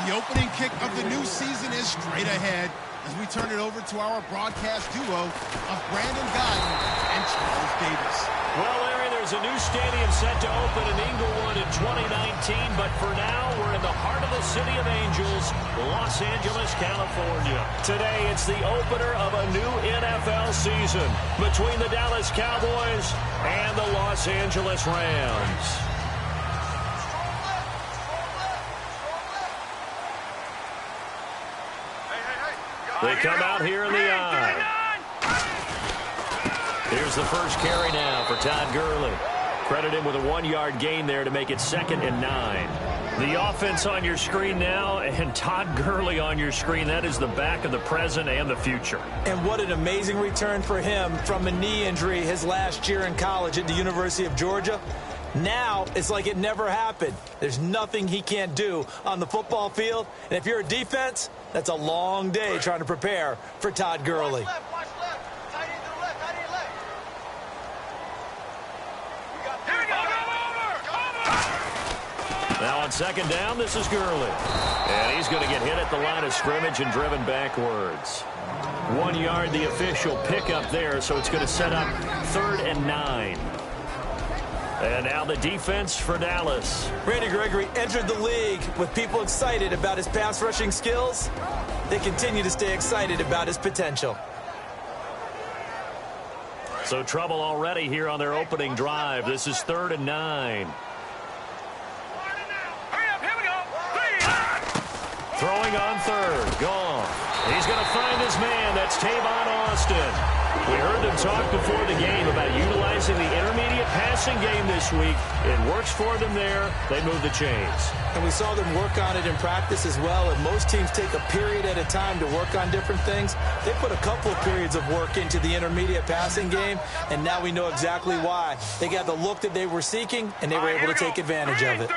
The opening kick of the new season is straight ahead as we turn it over to our broadcast duo of Brandon Godden and Charles Davis. Well, Larry, there's a new stadium set to open in Inglewood in 2019, but for now, we're in the heart of the City of Angels, Los Angeles, California. Today, it's the opener of a new NFL season between the Dallas Cowboys and the Los Angeles Rams. They come out here in the eye. Here's the first carry now for Todd Gurley. Credit him with a 1-yard gain there to make it 2nd and 9. The offense on your screen now, and Todd Gurley on your screen. That is the back of the present and the future. And what an amazing return for him from a knee injury his last year in college at the University of Georgia. Now, it's like it never happened. There's nothing he can't do on the football field. And if you're a defense, that's a long day trying to prepare for Todd Gurley. Now on 2nd down, this is Gurley. And he's going to get hit at the line of scrimmage and driven backwards. 1 yard, the official pickup there, so it's going to set up 3rd and 9. And now the defense for Dallas. Randy Gregory entered the league with people excited about his pass rushing skills. They continue to stay excited about his potential. So trouble already here on their opening drive. This is 3rd and 9. Throwing on 3rd. Goff. He's going to find his man. That's Tavon Austin. We heard them talk before the game about utilizing the intermediate passing game this week. It works for them there. They move the chains. And we saw them work on it in practice as well. And most teams take a period at a time to work on different things. They put a couple of periods of work into the intermediate passing game, and now we know exactly why. They got the look that they were seeking, and they were able to take advantage of it.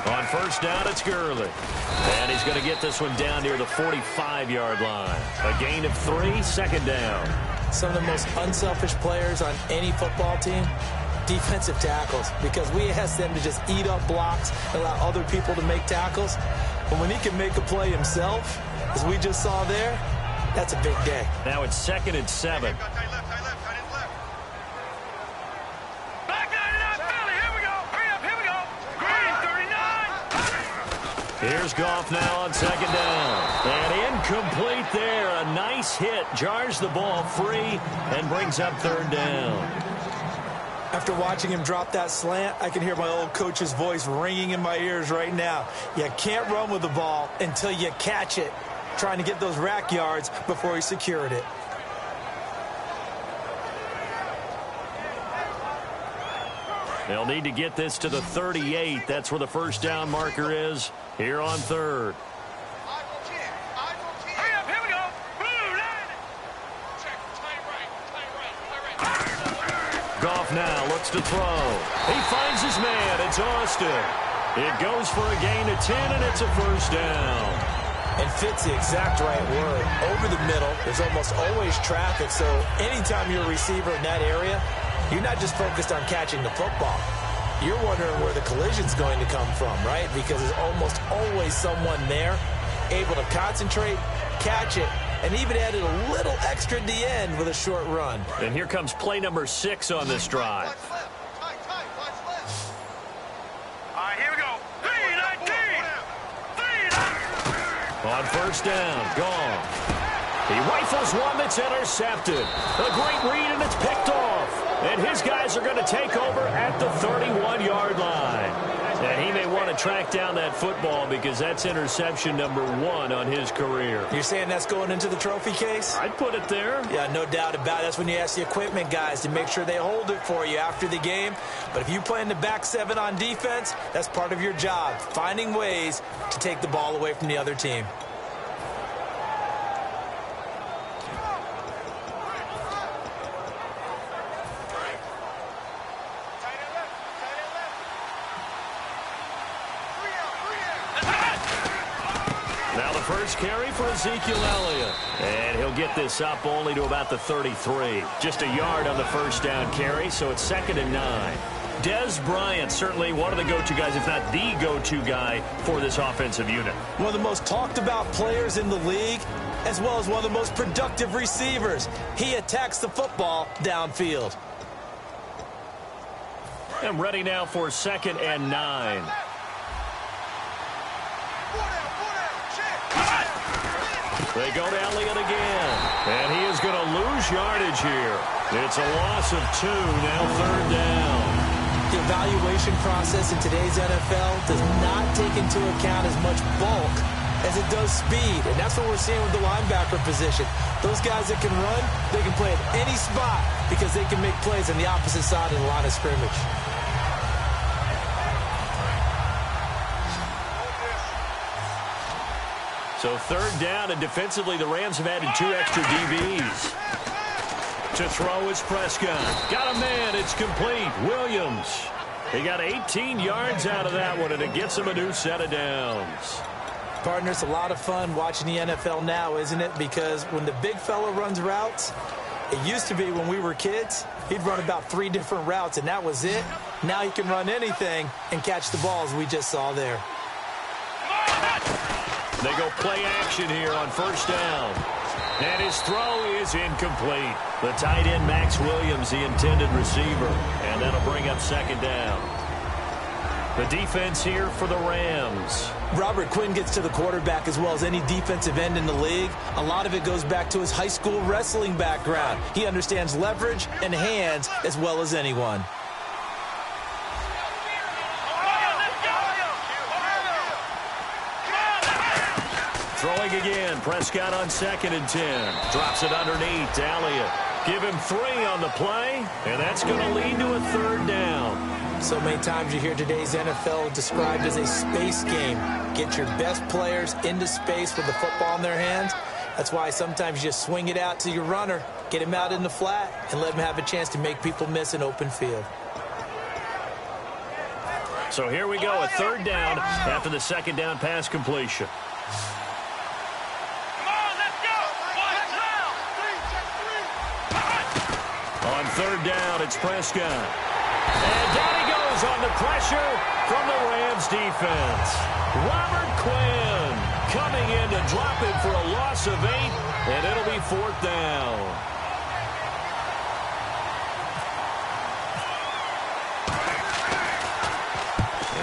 On 1st down, it's Gurley. And he's going to get this one down near the 45-yard line. A gain of 3, 2nd down. Some of the most unselfish players on any football team, defensive tackles, because we ask them to just eat up blocks and allow other people to make tackles. But when he can make a play himself, as we just saw there, that's a big day. Now it's 2nd and 7. Here's Goff now on 2nd down. And incomplete there. A nice hit. Jars the ball free and brings up 3rd down. After watching him drop that slant, I can hear my old coach's voice ringing in my ears right now. You can't run with the ball until you catch it. Trying to get those rack yards before he secured it. They'll need to get this to the 38. That's where the 1st down marker is here on 3rd. Goff now looks to throw. He finds his man. It's Austin. It goes for a gain of 10, and it's a 1st down. And fits the exact right word. Over the middle, there's almost always traffic, so anytime you're a receiver in that area, you're not just focused on catching the football. You're wondering where the collision's going to come from, right? Because there's almost always someone there able to concentrate, catch it, and even added a little extra at the end with a short run. And here comes play number 6 on this drive. All right, here we go. 3-19. On 1st down, Goff. He rifles one that's intercepted. A great read, and it's picked off. And his guys are going to take over at the 31-yard line. And he may want to track down that football because that's interception number 1 on his career. You're saying that's going into the trophy case? I'd put it there. Yeah, no doubt about it. That's when you ask the equipment guys to make sure they hold it for you after the game. But if you play in the back 7 on defense, that's part of your job, finding ways to take the ball away from the other team. first carry for Ezekiel Elliott. And he'll get this up only to about the 33. Just a yard on the first down carry, so it's 2nd and 9. Dez Bryant, certainly one of the go-to guys, if not the go-to guy for this offensive unit. One of the most talked about players in the league, as well as one of the most productive receivers. He attacks the football downfield. And ready now for 2nd and 9. They go to Elliott again. And he is going to lose yardage here. It's a loss of 2, now 3rd down. The evaluation process in today's NFL does not take into account as much bulk as it does speed. And that's what we're seeing with the linebacker position. Those guys that can run, they can play at any spot because they can make plays on the opposite side of the line of scrimmage. So 3rd down, and defensively the Rams have added 2 extra DBs. To throw is Prescott. Got a man. It's complete. Williams. He got 18 yards out of that one, and it gets him a new set of downs. Partner, it's a lot of fun watching the NFL now, isn't it? Because when the big fella runs routes, it used to be when we were kids, he'd run about 3 different routes, and that was it. Now he can run anything and catch the balls we just saw there. They go play action here on 1st down. And his throw is incomplete. The tight end, Max Williams, the intended receiver. And that'll bring up 2nd down. The defense here for the Rams. Robert Quinn gets to the quarterback as well as any defensive end in the league. A lot of it goes back to his high school wrestling background. He understands leverage and hands as well as anyone. Throwing again, Prescott on 2nd and 10. Drops it underneath to Elliott. Give him 3 on the play, and that's going to lead to a 3rd down. So many times you hear today's NFL described as a space game. Get your best players into space with the football in their hands. That's why sometimes you just swing it out to your runner, get him out in the flat, and let him have a chance to make people miss an open field. So here we go, a 3rd down after the 2nd down pass completion. On 3rd down, it's Prescott. And down he goes on the pressure from the Rams defense. Robert Quinn coming in to drop him for a loss of 8, and it'll be 4th down.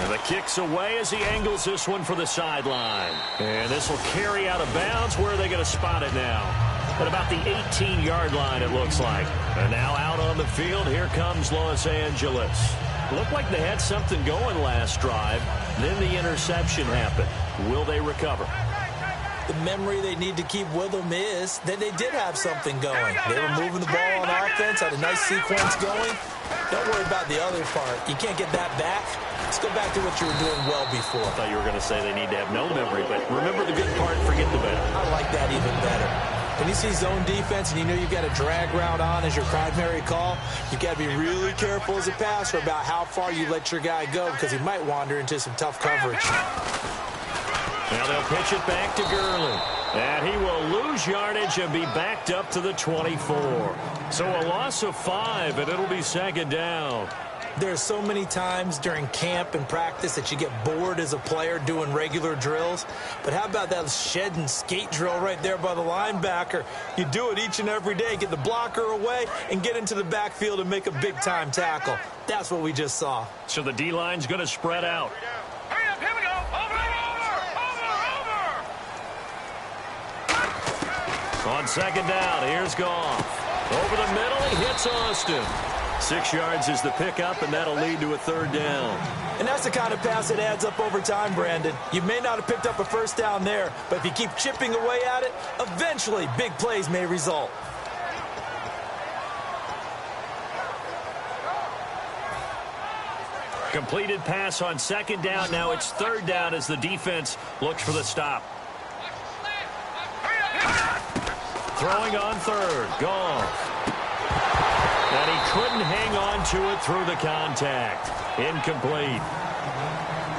And the kick's away as he angles this one for the sideline. And this will carry out of bounds. Where are they going to spot it now? At about the 18-yard line, it looks like. And now out on the field, here comes Los Angeles. Looked like they had something going last drive. Then the interception happened. Will they recover? The memory they need to keep with them is that they did have something going. They were moving the ball on offense, had a nice sequence going. Don't worry about the other part. You can't get that back. Let's go back to what you were doing well before. I thought you were going to say they need to have no memory, but remember the good part, forget the bad. I like that even better. When you see zone defense and you know you've got a drag route on as your primary call, you've got to be really careful as a passer about how far you let your guy go because he might wander into some tough coverage. Now they'll pitch it back to Gurley. And he will lose yardage and be backed up to the 24. So a loss of 5, and it'll be 2nd down. There's so many times during camp and practice that you get bored as a player doing regular drills. But how about that shed and skate drill right there by the linebacker? You do it each and every day. Get the blocker away and get into the backfield and make a big-time tackle. That's what we just saw. So the D-line's going to spread out. Hurry up, here we go. Over. On 2nd down, here's Goff. Over the middle, he hits Austin. 6 yards is the pickup, and that'll lead to a 3rd down. And that's the kind of pass that adds up over time, Brandon. You may not have picked up a 1st down there, but if you keep chipping away at it, eventually big plays may result. Completed pass on 2nd down. Now it's 3rd down as the defense looks for the stop. Throwing on 3rd. Goff. And he couldn't hang on to it through the contact. Incomplete.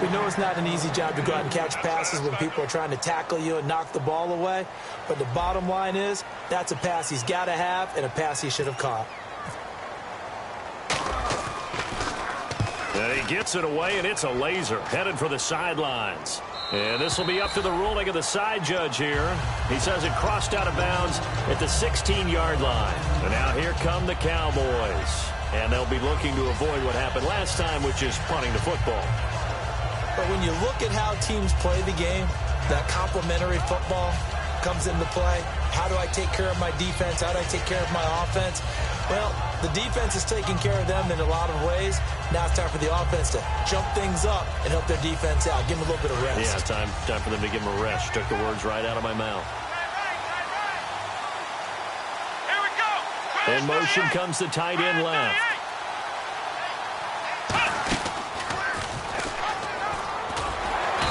We know it's not an easy job to go out and catch passes when people are trying to tackle you and knock the ball away. But the bottom line is, that's a pass he's got to have and a pass he should have caught. And he gets it away, and it's a laser headed for the sidelines. And this will be up to the ruling of the side judge here. He says it crossed out of bounds at the 16-yard line. And now here come the Cowboys. And they'll be looking to avoid what happened last time, which is punting the football. But when you look at how teams play the game, that complementary football comes into play. How do I take care of my defense? How do I take care of my offense? Well, the defense is taking care of them in a lot of ways. Now it's time for the offense to jump things up and help their defense out. Give them a little bit of rest. Yeah, time for them to give them a rest. Took the words right out of my mouth. Here we go. In motion comes the tight end left.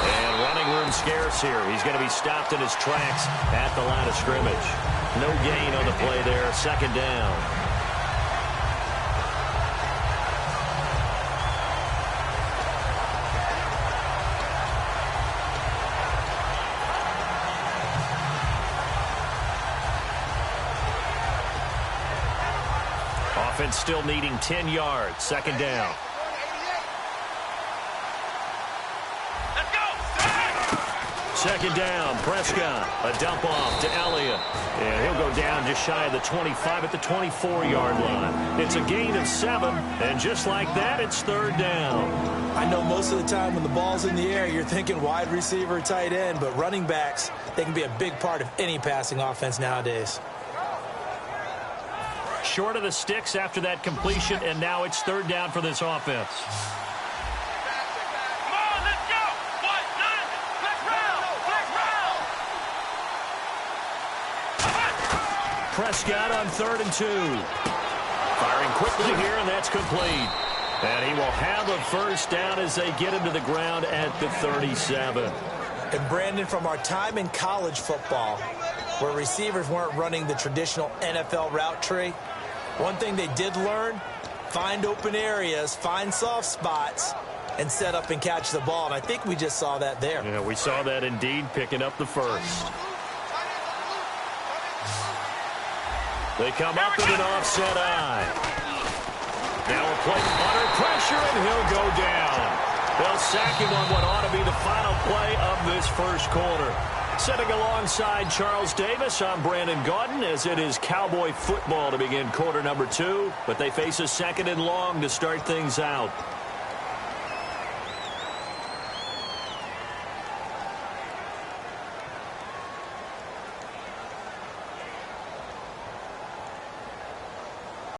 And running room scarce here. He's going to be stopped in his tracks at the line of scrimmage. No gain on the play there. Second down. Offense still needing 10 yards. Second down. Let's go. Second down. Prescott. A dump off to Elliott. And he'll go down just shy of the 25 at the 24-yard line. It's a gain of 7. And just like that, it's third down. I know most of the time when the ball's in the air, you're thinking wide receiver, tight end. But running backs, they can be a big part of any passing offense nowadays. Short of the sticks after that completion, and now it's third down for this offense. Come on, let's go. One, nine. Let's roll. Prescott on 3rd and 2. Firing quickly here, and that's complete. And he will have a first down as they get him to the ground at the 37. And Brandon, from our time in college football, where receivers weren't running the traditional NFL route tree, one thing they did learn, find open areas, find soft spots, and set up and catch the ball. And I think we just saw that there. Yeah, we saw that indeed, picking up the first. They come up with an offset eye. Now a play under pressure, and he'll go down. They'll sack him on what ought to be the final play of this first quarter. Sitting alongside Charles Davis, I'm Brandon Gaudin, as it is Cowboy football to begin quarter number 2. But they face a second and long to start things out.